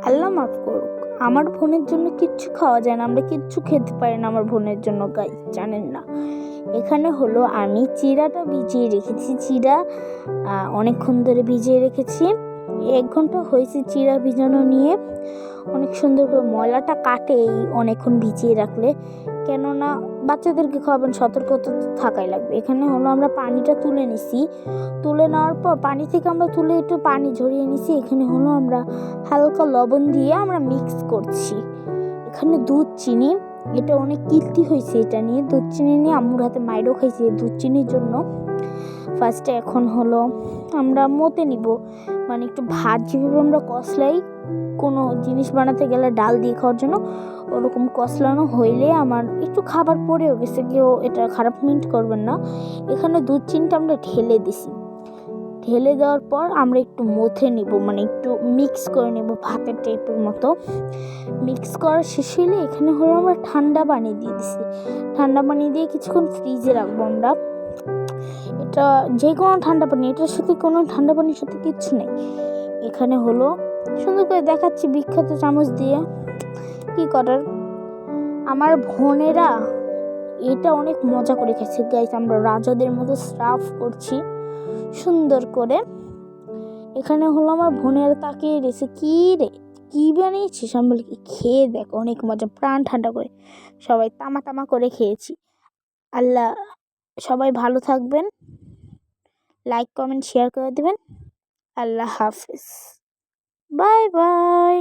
আল্লাহ মাফ করুক, আমার বোনের জন্য কিচ্ছু খাওয়া যায় না, আমরা কিচ্ছু খেতে পারি না আমার বোনের জন্য। গাইস জানেন না, এখানে হলো আমি চিড়াটা ভিজিয়ে রেখেছি। চিড়া অনেকক্ষণ ধরে ভিজিয়ে রেখেছি, 1 ঘন্টা হয়েছে চিড়া ভিজানো নিয়ে। অনেক সুন্দর করে ময়লাটা কাটে এই অনেকক্ষণ ভিজিয়ে রাখলে, কেননা বাচ্চাদেরকে খাওয়াবেন, সতর্কতা থাকাই লাগবে। এখানে হলো আমরা পানিটা তুলে নিছি, তুলে নেওয়ার পর পানি থেকে আমরা তুলে একটু পানি ঝরিয়ে নিছি। এখানে হলো আমরা হালকা লবণ দিয়ে আমরা মিক্স করছি। এখানে দুধ চিনি, এটা অনেক কীর্তি হয়েছে এটা নিয়ে। দুধ চিনি নিয়ে আম্মুর হাতে মাইরও খাইছি দুধ চিনির জন্য। ফার্স্টে এখন হলো আমরা মতে নিব, মানে একটু ভাত যেভাবে আমরা কষলাই কোনো জিনিস বানাতে গেলে ডাল দিয়ে খাওয়ার জন্য, ওরকম কষলানো হইলে আমার একটু খাবার পড়েও গেছে, কেউ এটা খারাপ মিন্ট করবেন না। এখানে দুধ চিনিটা আমরা ঢেলে দিছি। ঢেলে দেওয়ার পর আমরা একটু মথে নিব, মানে একটু মিক্স করে নেব ভাতের টাইপের মতো। মিক্স করা শেষ হলে এখানে হলো আমরা ঠান্ডা পানি দিয়ে দিছি। ঠান্ডা পানি দিয়ে কিছুক্ষণ ফ্রিজে রাখবো আমরা। এটা যে কোনো ঠান্ডা পানি, এটার সাথে কোনো ঠান্ডা পানির সাথে কিচ্ছু নেই। এখানে হলো সুন্দর করে দেখাচ্ছি বিখ্যাত চামচ দিয়ে, কি করার। আমার বোনেরা এটা অনেক মজা করে খেয়েছে গাইস, আমরা রাজাদের মতো সার্ভ করছি সুন্দর করে। এখানে হলো আমার বোনেরা তাকিয়ে রয়েছে, কি রে কি বানিয়েছিস? আমি বলি খেয়ে দেখ, অনেক মজা, প্রাণ ঠান্ডা করে সবাই তামা তামা করে খেয়েছি। আল্লাহ, সবাই ভালো থাকবেন, লাইক কমেন্ট শেয়ার করে দেবেন। আল্লাহ হাফেজ, বাই বাই।